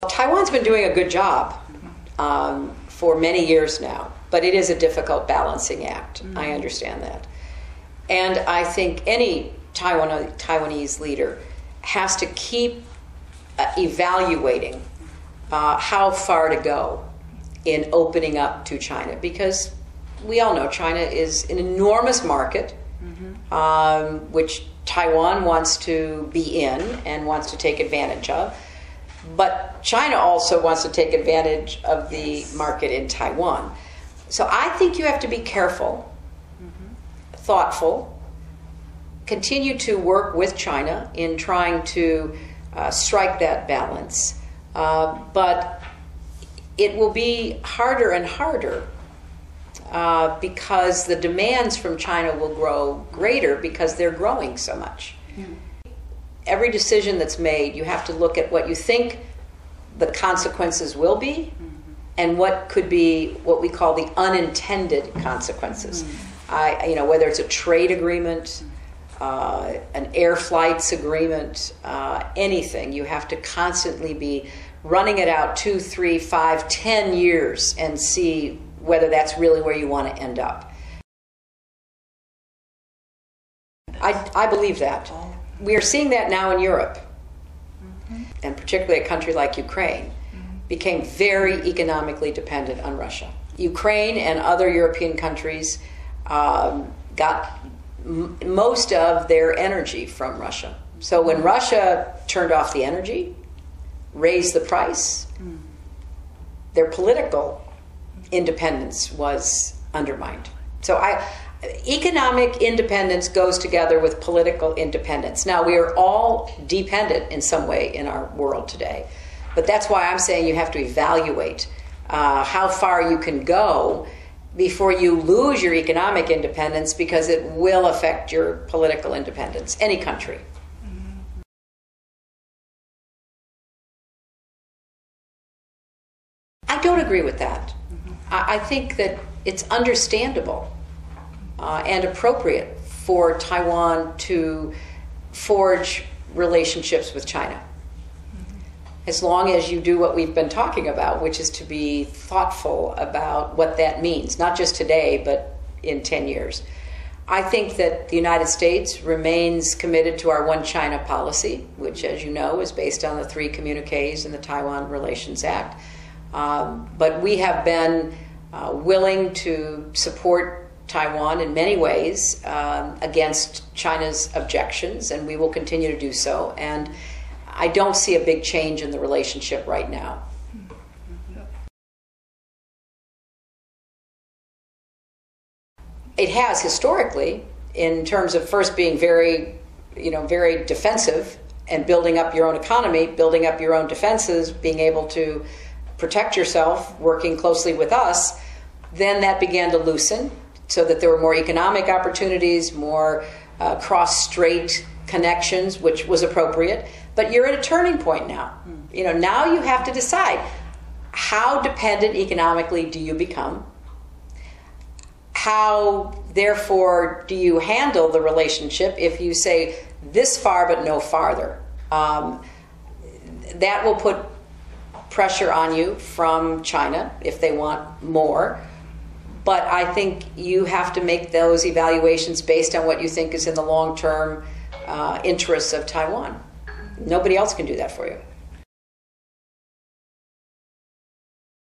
Taiwan's been doing a good job for many years now, but it is a difficult balancing act. I understand that. And I think any Taiwanese leader has to keep evaluating how far to go in opening up to China, because we all know China is an enormous market, which Taiwan wants to be in and wants to take advantage of. But China also wants to take advantage of the market in Taiwan. So I think you have to be careful, thoughtful, continue to work with China in trying to strike that balance. But it will be harder and harder because the demands from China will grow greater because they're growing so much. Every decision that's made, you have to look at what you think the consequences will be and what could be what we call the unintended consequences. Whether it's a trade agreement, an air flights agreement, anything, you have to constantly be running it out 2, 3, 5, 10 years and see whether that's really where you want to end up. I believe that. We are seeing that now in Europe, and particularly a country like Ukraine became very economically dependent on Russia. Ukraine and other European countries got most of their energy from Russia. So when Russia turned off the energy, raised the price, their political independence was undermined. So economic independence goes together with political independence. Now, we are all dependent in some way in our world today, but that's why I'm saying you have to evaluate how far you can go before you lose your economic independence, because it will affect your political independence, any country. I don't agree with that. I think that it's understandable and appropriate for Taiwan to forge relationships with China, as long as you do what we've been talking about, which is to be thoughtful about what that means, not just today, but in 10 years. I think that the United States remains committed to our One China policy, which, as you know, is based on the 3 communiques in the Taiwan Relations Act. But we have been willing to support Taiwan in many ways against China's objections, and we will continue to do so. And I don't see a big change in the relationship right now. It has historically, in terms of first being very defensive and building up your own economy, building up your own defenses, being able to protect yourself, working closely with us. Then that began to loosen, so that there were more economic opportunities, more cross-strait connections, which was appropriate. But you're at a turning point now. Now you have to decide, how dependent economically do you become? How, therefore, do you handle the relationship if you say this far but no farther? That will put pressure on you from China if they want more. But I think you have to make those evaluations based on what you think is in the long-term interests of Taiwan. Nobody else can do that for you.